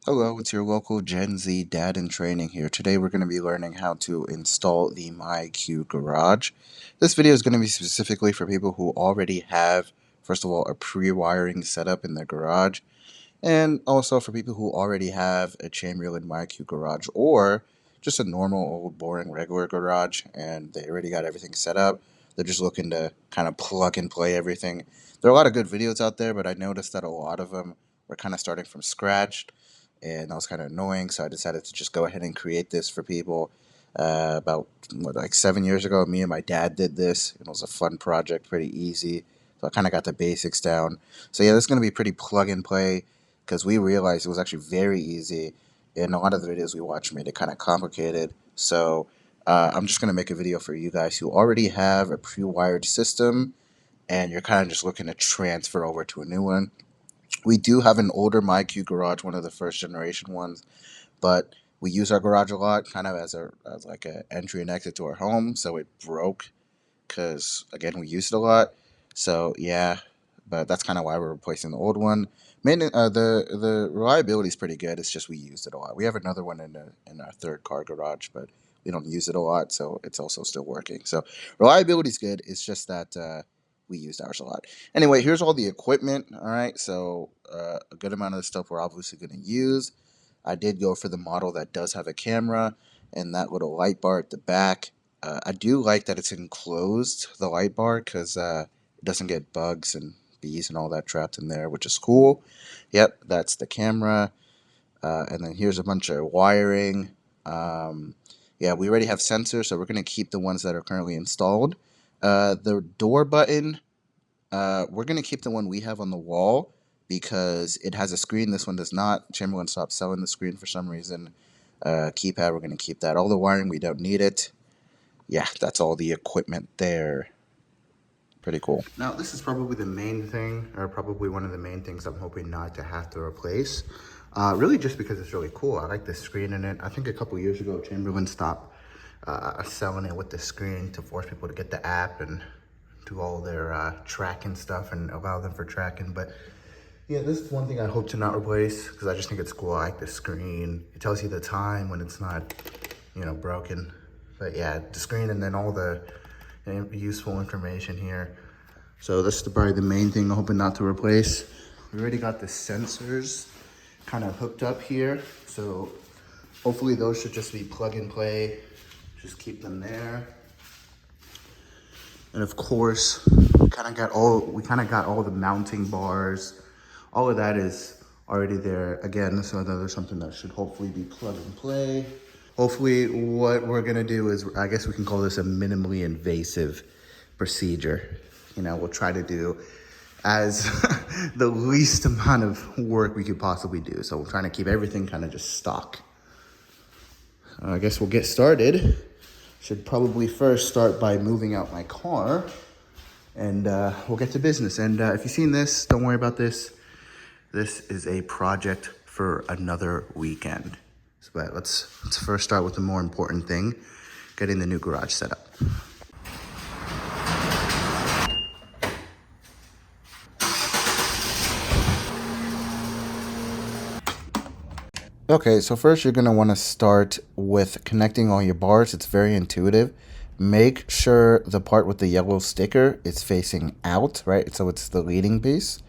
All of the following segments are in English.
Hello, it's your local Gen Z dad in training here. Today we're going to be learning how to install the MyQ garage. This video is going to be specifically for people who already have, first of all, a pre-wiring setup in their garage, and also for people who already have a Chamberlain MyQ garage or just a normal old boring regular garage and they already got everything set up. They're just looking to kind of plug and play everything. There are a lot of good videos out there, but I noticed that a lot of them were kind of starting from scratch and that was kind of annoying, so I decided to just go ahead and create this for people. About like 7 years ago, me and my dad did this. It was a fun project, pretty easy. So I kind of got the basics down. So yeah, this is going to be pretty plug and play because we realized it was actually very easy. And a lot of the videos we watched made it kind of complicated. So I'm just going to make a video for you guys who already have a pre-wired system and you're kind of just looking to transfer over to a new one. We do have an older MyQ garage, one of the first generation ones, but we use our garage a lot, kind of as like an entry and exit to our home. So it broke because again we used it a lot. So yeah, but that's kind of why we're replacing the old one. The reliability is pretty good. It's just we used it a lot. We have another one in our third car garage, but we don't use it a lot, so it's also still working. So reliability is good. It's just that we used ours a lot. Anyway, here's all the equipment. All right, so a good amount of the stuff we're obviously going to use. I did go for the model that does have a camera and that little light bar at the back. I do like that it's enclosed, the light bar, because it doesn't get bugs and bees and all that trapped in there, which is cool. Yep, that's the camera. And then here's a bunch of wiring. Yeah, we already have sensors, so we're going to keep the ones that are currently installed. The door button, we're going to keep the one we have on the wall because it has a screen. This one does not. Chamberlain stopped selling the screen for some reason. Keypad, we're going to keep that. All the wiring, we don't need it. Yeah, that's all the equipment there. Pretty cool. Now, this is probably the main thing, or probably one of the main things I'm hoping not to have to replace. Really just because it's really cool. I like the screen in it. I think a couple years ago, Chamberlain stopped selling it with the screen to force people to get the app and do all their tracking stuff and allow them for tracking. But yeah, this is one thing I hope to not replace because I just think it's cool. I like the screen. It tells you the time when it's not, broken. But yeah, the screen and then all the useful information here. So this is probably the main thing I'm hoping not to replace. We already got the sensors kind of hooked up here. So hopefully those should just be plug and play. Just keep them there. And of course, we kind of got all the mounting bars. All of that is already there. Again, so there's something that should hopefully be plug and play. Hopefully what we're gonna do is, I guess we can call this a minimally invasive procedure. We'll try to do as the least amount of work we could possibly do. So we're trying to keep everything kind of just stock. I guess we'll get started. Should probably first start by moving out my car and we'll get to business. And if you've seen this, don't worry about this. This is a project for another weekend. But let's first start with the more important thing, getting the new garage set up. Okay, so first you're going to want to start with connecting all your bars. It's very intuitive. Make sure the part with the yellow sticker is facing out, right? So it's the leading piece.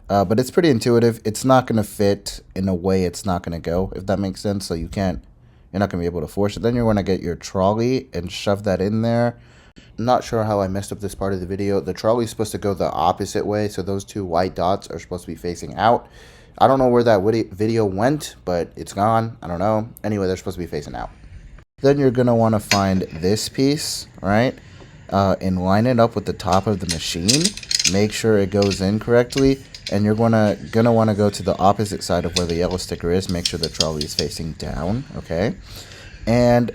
But it's pretty intuitive. It's not going to fit in a way it's not going to go, if that makes sense. So you're not going to be able to force it. Then you're going to get your trolley and shove that in there. I'm not sure how I messed up this part of the video. The trolley is supposed to go the opposite way. So those two white dots are supposed to be facing out. I don't know where that video went, but it's gone. I don't know. Anyway, they're supposed to be facing out. Then you're going to want to find this piece, right? And line it up with the top of the machine. Make sure it goes in correctly. And you're gonna want to go to the opposite side of where the yellow sticker is. Make sure the trolley is facing down, okay? And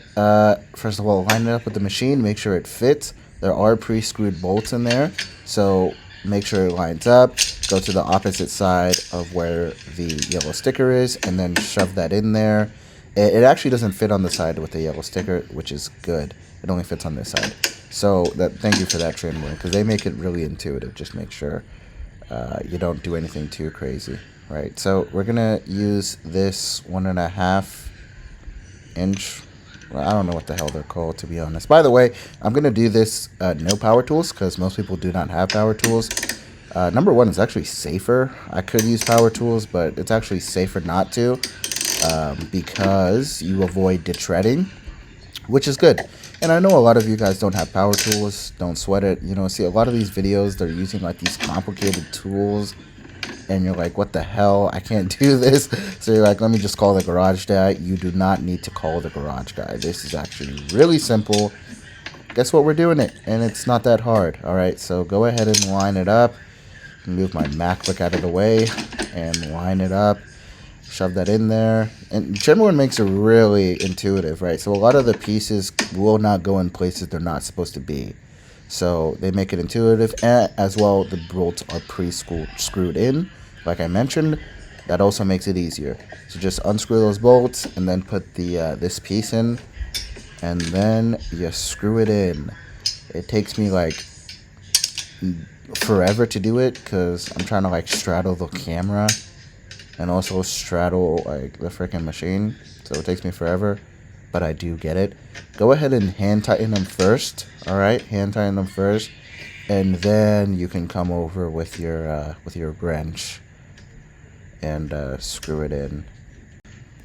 first of all, line it up with the machine. Make sure it fits. There are pre-screwed bolts in there, so make sure it lines up. Go to the opposite side of where the yellow sticker is, and then shove that in there. It actually doesn't fit on the side with the yellow sticker, which is good. It only fits on this side. So thank you for that, Trimway, because they make it really intuitive. Just make sure you don't do anything too crazy. right? So we're gonna use this 1.5 inch. Well, I don't know what the hell they're called, to be honest. By the way, I'm gonna do this no power tools because most people do not have power tools. Number one, it's actually safer. I could use power tools, but it's actually safer not to, because you avoid detreading, which is good. And I know a lot of you guys don't have power tools. Don't sweat it. You know, see a lot of these videos, they're using like these complicated tools, and you're like, what the hell? I can't do this. So you're like, let me just call the garage guy. You do not need to call the garage guy. This is actually really simple. Guess what? We're doing it, and it's not that hard. All right, so go ahead and line it up. Move my MacBook out of the way and line it up. Shove that in there. And Trimline makes it really intuitive, right? So a lot of the pieces will not go in places they're not supposed to be. So they make it intuitive, and as well the bolts are pre-screwed in, like I mentioned. That also makes it easier. So just unscrew those bolts and then put the this piece in, and then you screw it in. It takes me like forever to do it because I'm trying to like straddle the camera and also straddle like the freaking machine, so it takes me forever, but I do get it. Go ahead and hand tighten them first. All right, hand tighten them first, and then you can come over with your wrench and screw it in.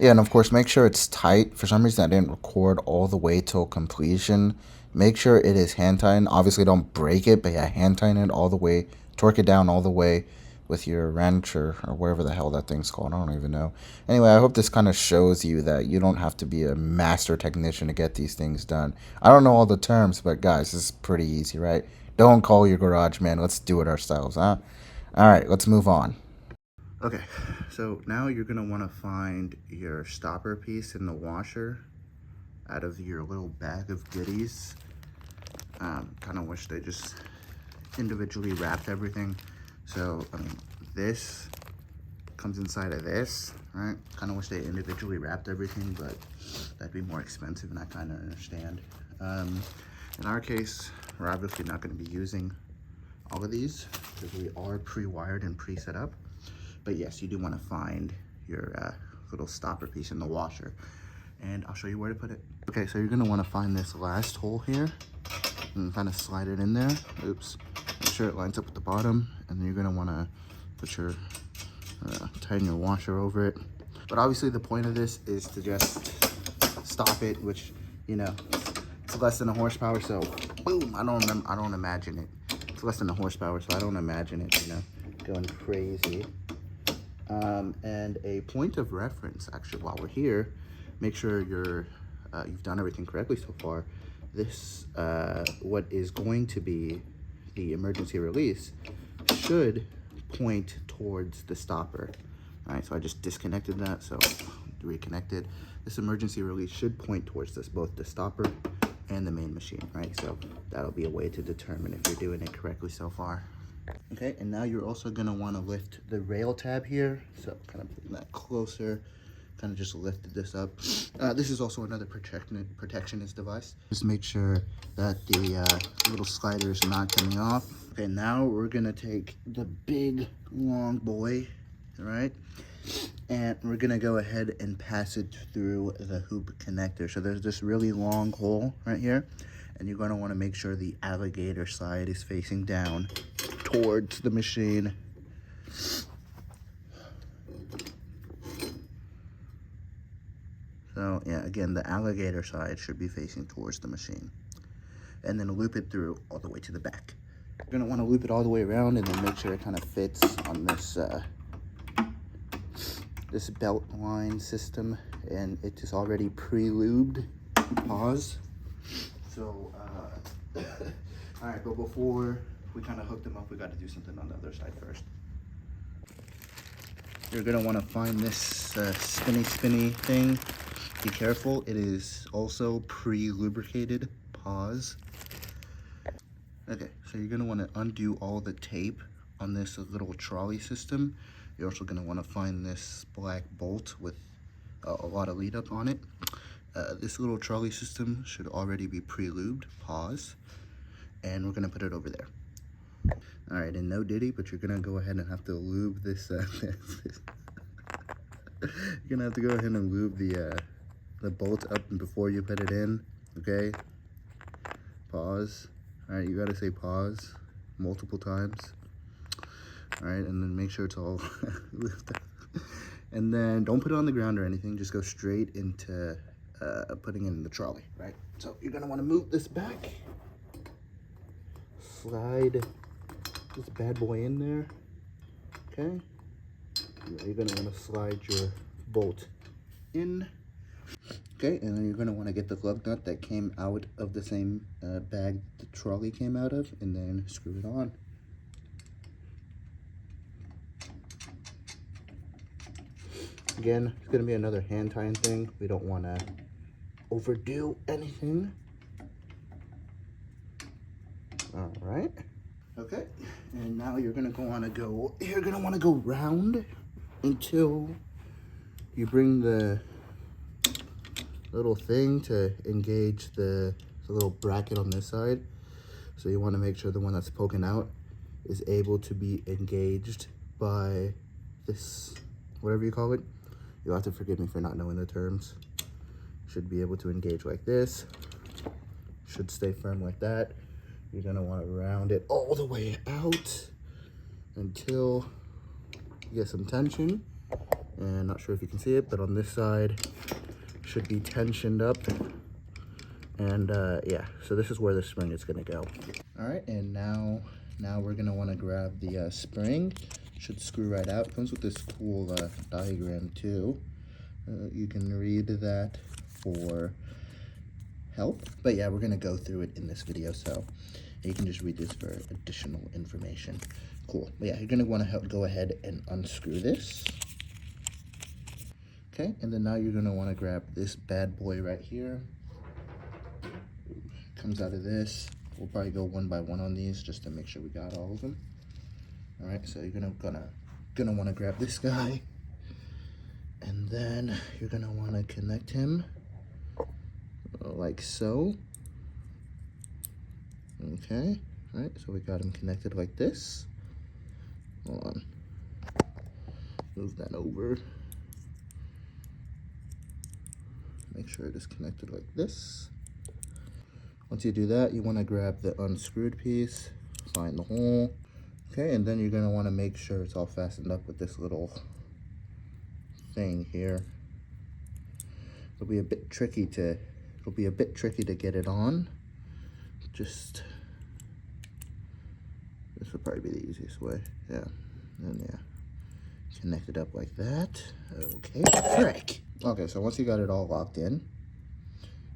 Yeah, and of course, make sure it's tight. For some reason, I didn't record all the way till completion. Make sure it is hand tightened. Obviously, don't break it, but yeah, hand tighten it all the way. Torque it down all the way with your wrench or wherever the hell that thing's called. I don't even know. Anyway, I hope this kind of shows you that you don't have to be a master technician to get these things done. I don't know all the terms, but guys, this is pretty easy, right? Don't call your garage man. Let's do it ourselves, huh? All right, let's move on. Okay, so now you're going to want to find your stopper piece in the washer out of your little bag of goodies. Kind of wish they just individually wrapped everything. So, I mean, this comes inside of this, right? Kind of wish they individually wrapped everything, but that'd be more expensive, and I kind of understand. In our case, we're obviously not going to be using all of these because we are pre-wired and pre-set up. But yes, you do want to find your little stopper piece in the washer, and I'll show you where to put it. Okay, so you're going to want to find this last hole here and kind of slide it in there. Oops. Make sure it lines up with the bottom, and then you're going to want to put your tighten your washer over it. But obviously the point of this is to just stop it, which, you know, it's less than a horsepower, so boom, I don't imagine it. It's less than a horsepower, so I don't imagine it, you know, going crazy. And a point of reference, actually, while we're here, make sure you've done everything correctly so far. This, what is going to be the emergency release, should point towards the stopper. All right, so I just disconnected that, so reconnected. This emergency release should point towards this, both the stopper and the main machine, right? So that'll be a way to determine if you're doing it correctly so far. Okay, and now you're also gonna wanna lift the rail tab here. So kind of putting that closer, kind of just lifted this up. This is also another protectionist device. Just make sure that the little slider is not coming off. Okay, now we're gonna take the big long boy, all right? And we're gonna go ahead and pass it through the hoop connector. So there's this really long hole right here, and you're gonna wanna make sure the alligator side is facing down towards the machine. So yeah, again, the alligator side should be facing towards the machine. And then loop it through all the way to the back. You're gonna wanna loop it all the way around and then make sure it kind of fits on this this belt line system, and it is already pre-lubed. Pause. So, all right, but before we kind of hook them up, we got to do something on the other side first. You're gonna want to find this spinny thing. Be careful, it is also pre-lubricated. Pause. Okay, so you're gonna want to undo all the tape on this little trolley system. You're also gonna want to find this black bolt with a lot of lead up on it. This little trolley system should already be pre-lubed. Pause. And we're gonna put it over there. All right, and no diddy, but you're gonna go ahead and have to lube this. You're gonna have to go ahead and lube the bolt up before you put it in. Okay. Pause. All right, you gotta say pause multiple times. All right, and then make sure it's all lubed up. And then don't put it on the ground or anything. Just go straight into putting it in the trolley. Right. So you're gonna want to move this back. Slide this bad boy in there. Okay. You're gonna want to slide your bolt in. Okay, and then you're gonna want to get the lug nut that came out of the same bag the trolley came out of, and then screw it on. Again, it's gonna be another hand tying thing. We don't want to overdo anything. All right. Okay, and now you're gonna want to go round until you bring the little thing to engage the little bracket on this side. So you want to make sure the one that's poking out is able to be engaged by this, whatever you call it. You'll have to forgive me for not knowing the terms. Should be able to engage like this. Should stay firm like that. You're gonna want to round it all the way out until you get some tension. And not sure if you can see it, but on this side should be tensioned up. And yeah, so this is where the spring is gonna go. All right, and now we're gonna want to grab the spring. Should screw right out. Comes with this cool diagram too. You can read that for help, but yeah, we're gonna go through it in this video, so you can just read this for additional information. Cool. But yeah, you're gonna want to go ahead and unscrew this. Okay, and then now you're gonna want to grab this bad boy right here. Comes out of this. We'll probably go one by one on these just to make sure we got all of them. All right, so you're gonna want to grab this guy, and then you're gonna want to connect him like so. Okay, all right, so we got him connected like this. Hold on, move that over. Make sure it is connected like this. Once you do that, you want to grab the unscrewed piece, find the hole. Okay, and then you're gonna want to make sure it's all fastened up with this little thing here. It'll be a bit tricky to get it on. Just this will probably be the easiest way. Yeah, and yeah, connect it up like that. Okay, frick. Okay, so once you got it all locked in,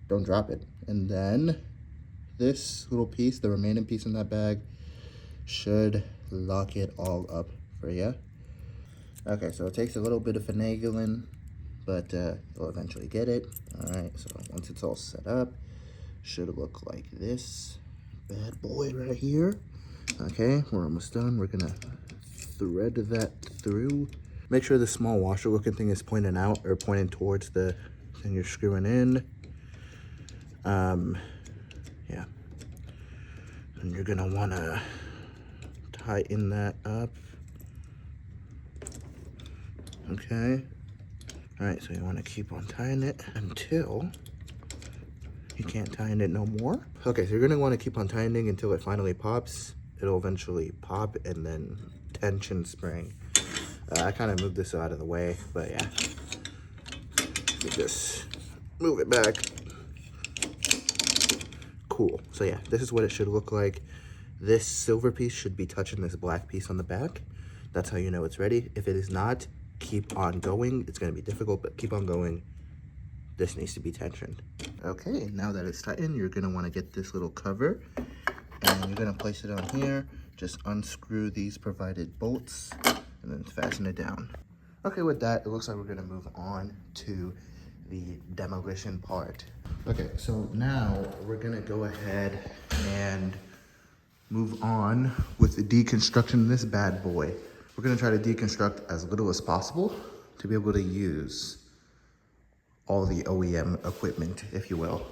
don't drop it, and then this little piece, the remaining piece in that bag, should lock it all up for you. Okay, so it takes a little bit of finagling, but you'll eventually get it. All right, so once it's all set up, should look like this bad boy right here. Okay, we're almost done. We're gonna thread that through. Make sure the small washer looking thing is pointing out or pointing towards the thing you're screwing in. Yeah, and you're gonna wanna tighten that up. Okay. All right, so you want to keep on tying it until you can't tighten it no more. Okay, so you're gonna want to keep on tightening until it finally pops. It'll eventually pop and then tension spring. I kind of moved this out of the way, but yeah. You just move it back. Cool. So yeah, this is what it should look like. This silver piece should be touching this black piece on the back. That's how you know it's ready. If it is not, keep on going. It's going to be difficult, but keep on going. This needs to be tensioned. Okay, now that it's tightened, you're going to want to get this little cover, and you're going to place it on here. Just unscrew these provided bolts, and then fasten it down. Okay, with that, it looks like we're going to move on to the demolition part. Okay, so now we're going to go ahead and move on with the deconstruction of this bad boy. We're gonna try to deconstruct as little as possible to be able to use all the OEM equipment, if you will.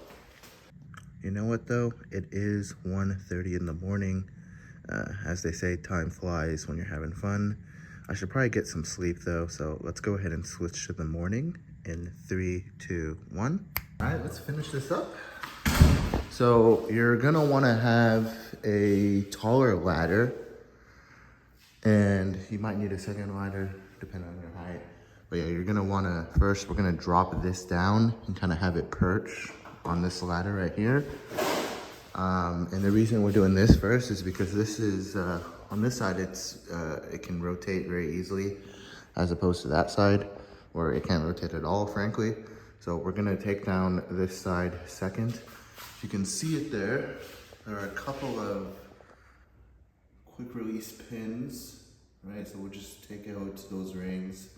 You know what though? It is 1:30 in the morning. As they say, time flies when you're having fun. I should probably get some sleep though, so let's go ahead and switch to the morning in 3, 2, 1. All right, let's finish this up. So you're gonna wanna have a taller ladder, and you might need a second ladder depending on your height. But yeah, you're gonna wanna, first we're gonna drop this down and kind of have it perch on this ladder right here. And the reason we're doing this first is because this is, on this side, it can rotate very easily, as opposed to that side, where it can't rotate at all, frankly. So we're gonna take down this side second. If you can see it there are a couple of quick release pins, right? So we'll just take out those rings.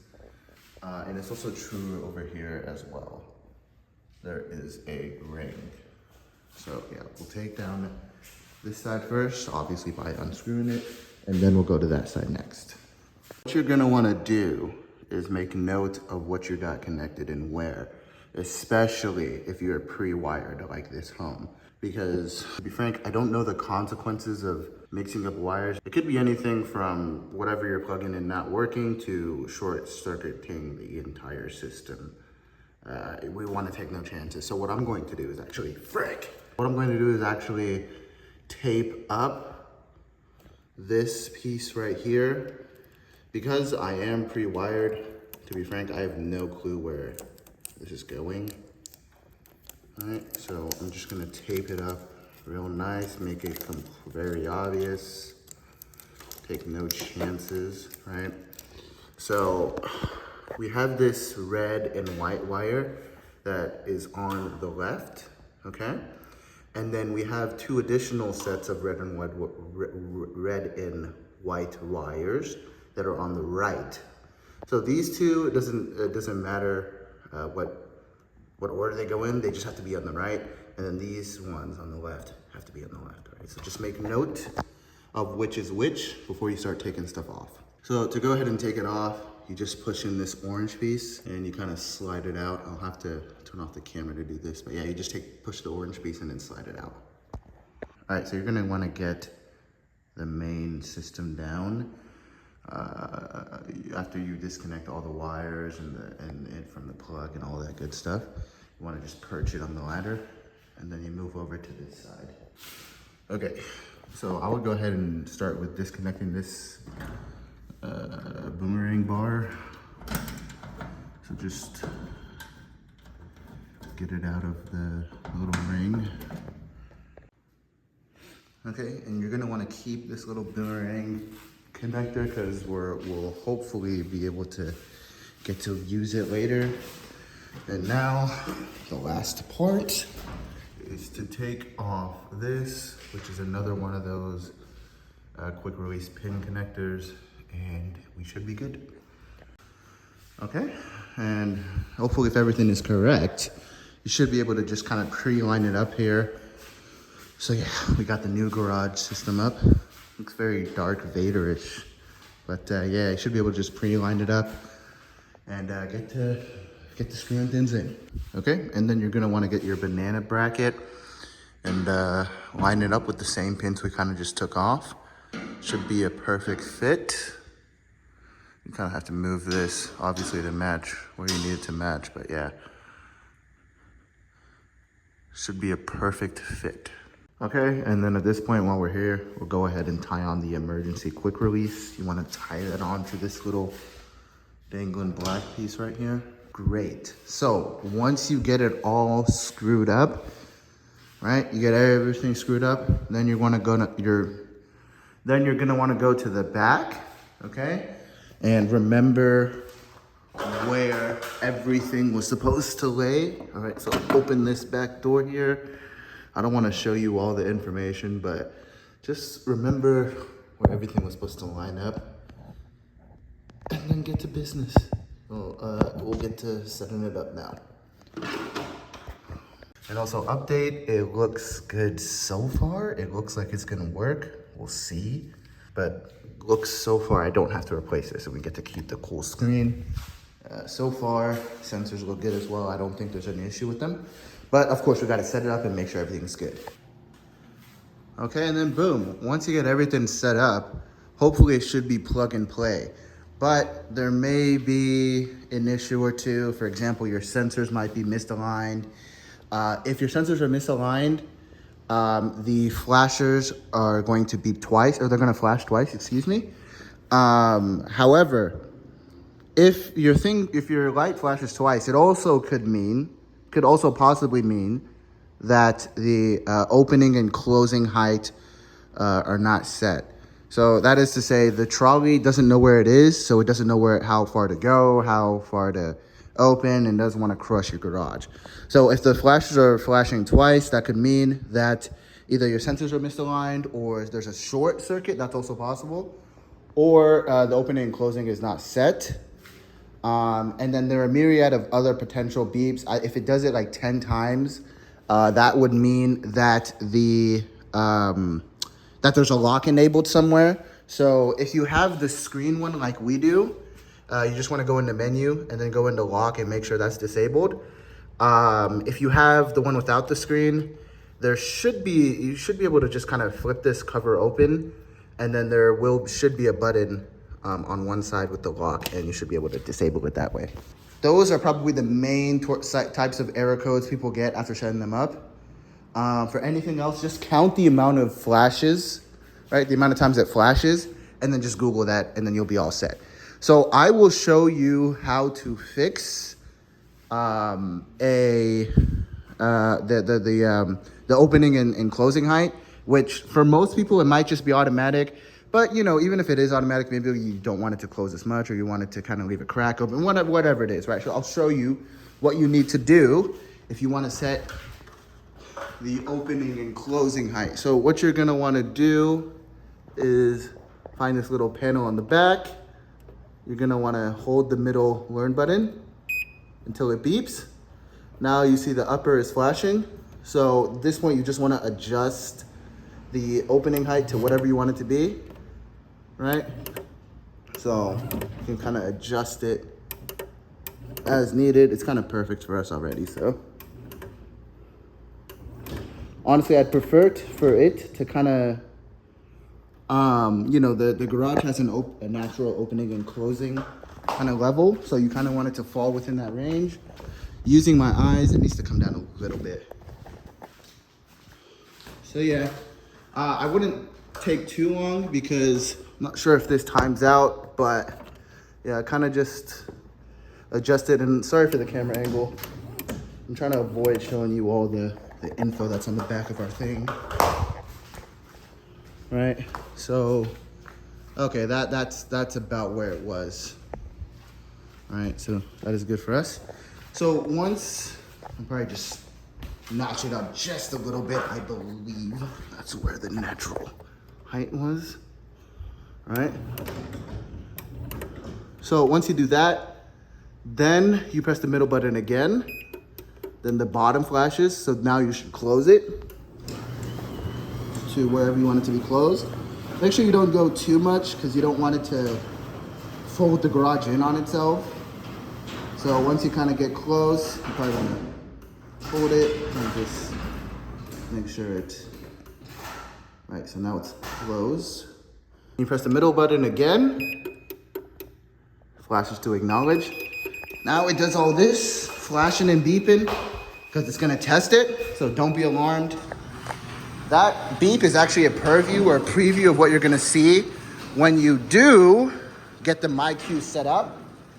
And it's also true over here as well. There is a ring. So yeah, we'll take down this side first, obviously by unscrewing it, and then we'll go to that side next. What you're gonna wanna do is make note of what you got connected and where, especially if you're pre-wired like this home. Because to be frank, I don't know the consequences of mixing up wires. It could be anything from whatever you're plugging in not working to short circuiting the entire system. We want to take no chances. So what I'm going to do is actually, tape up this piece right here. Because I am pre-wired, to be frank, I have no clue where this is going. All right, so I'm just gonna tape it up real nice, make it very obvious. Take no chances, right? So we have this red and white wire that is on the left, okay? And then we have 2 additional sets of red and white wires that are on the right. So these two, it doesn't matter what order they go in, they just have to be on the right. And then these ones on the left have to be on the left, right? So just make note of which is which before you start taking stuff off. So to go ahead and take it off, you just push in this orange piece and you kind of slide it out. I'll have to turn off the camera to do this, but yeah, you just push the orange piece and then slide it out. All right, so you're gonna wanna get the main system down. After you disconnect all the wires and from the plug and all that good stuff, you wanna just perch it on the ladder and then you move over to this side. Okay, so I would go ahead and start with disconnecting this boomerang bar. So just get it out of the little ring. Okay, and you're gonna wanna keep this little boomerang connector because we'll hopefully be able to get to use it later. And now the last part is to take off this, which is another one of those quick release pin connectors, and we should be good. Okay, and hopefully if everything is correct, you should be able to just kind of pre-line it up here. So yeah, we got the new garage system up. Looks very Darth Vader-ish, but yeah, you should be able to just pre-line it up and get the screw pins in. Okay, and then you're gonna want to get your banana bracket and line it up with the same pins we kind of just took off. Should be a perfect fit. You kind of have to move this obviously to match where you need it to match, but yeah, should be a perfect fit. Okay, and then at this point while we're here, we'll go ahead and tie on the emergency quick release. You wanna tie that onto this little dangling black piece right here. Great, so once you get it all screwed up, right? You get everything screwed up, then you're gonna wanna go to the back, okay? And remember where everything was supposed to lay. All right, so open this back door here. I don't want to show you all the information, but just remember where everything was supposed to line up and then get to business. We'll get to setting it up now. And also update, it looks good so far. It looks like it's gonna work, we'll see. But looks so far, I don't have to replace this, so we get to keep the cool screen. So far, sensors look good as well. I don't think there's any issue with them. But of course, we gotta set it up and make sure everything's good. Okay, and then boom, once you get everything set up, hopefully it should be plug and play. But there may be an issue or two. For example, your sensors might be misaligned. If your sensors are misaligned, the flashers are going to beep twice, or they're going to flash twice, excuse me. However, if your light flashes twice, it also could also possibly mean that the opening and closing height are not set. So that is to say, the trolley doesn't know where it is, so it doesn't know how far to go, how far to open, and doesn't want to crush your garage. So if the flashes are flashing twice, that could mean that either your sensors are misaligned, or there's a short circuit, that's also possible, or the opening and closing is not set. And then there are a myriad of other potential beeps. If it does it like 10 times, that would mean that that there's a lock enabled somewhere. So if you have the screen one like we do, you just want to go into menu and then go into lock and make sure that's disabled. If you have the one without the screen, you should be able to just kind of flip this cover open, and then should be a button on one side with the lock, and you should be able to disable it that way. Those are probably the main types of error codes people get after setting them up. For anything else, just count the amount of flashes, right? The amount of times it flashes, and then just Google that, and then you'll be all set. So I will show you how to fix the opening and closing height, which for most people it might just be automatic. But even if it is automatic, maybe you don't want it to close as much, or you want it to kind of leave a crack open, whatever it is, right? So I'll show you what you need to do if you want to set the opening and closing height. So what you're gonna want to do is find this little panel on the back. You're gonna want to hold the middle learn button until it beeps. Now you see the upper is flashing. So at this point, you just want to adjust the opening height to whatever you want it to be, right? So you can kind of adjust it as needed. It's kind of perfect for us already, so. Honestly, I'd prefer for it to kind of, the garage has a natural opening and closing kind of level. So you kind of want it to fall within that range. Using my eyes, it needs to come down a little bit. So yeah, I wouldn't take too long because I'm not sure if this times out, but yeah, kind of just adjust it. And sorry for the camera angle. I'm trying to avoid showing you all the info that's on the back of our thing. Right, so, okay, that's about where it was. All right, so that is good for us. So once, I'll probably just notch it up just a little bit. I believe that's where the natural height was. All right. So once you do that, then you press the middle button again. Then the bottom flashes. So now you should close it to wherever you want it to be closed. Make sure you don't go too much because you don't want it to fold the garage in on itself. So once you kind of get close, you probably want to hold it and just make sure it's right. So now it's closed. You press the middle button again, flashes to acknowledge. Now it does all this flashing and beeping because it's gonna test it. So don't be alarmed. That beep is actually a purview or a preview of what you're gonna see when you do get the MyQ set up.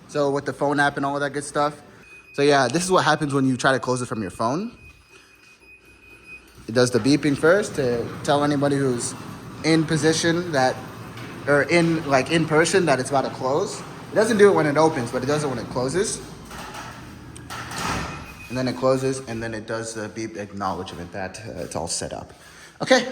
So with the phone app and all of that good stuff. So yeah, this is what happens when you try to close it from your phone. It does the beeping first to tell anybody who's in position or in person that it's about to close. It doesn't do it when it opens, but it does it when it closes. And then it closes, and then it does the beep acknowledgement that it's all set up. Okay.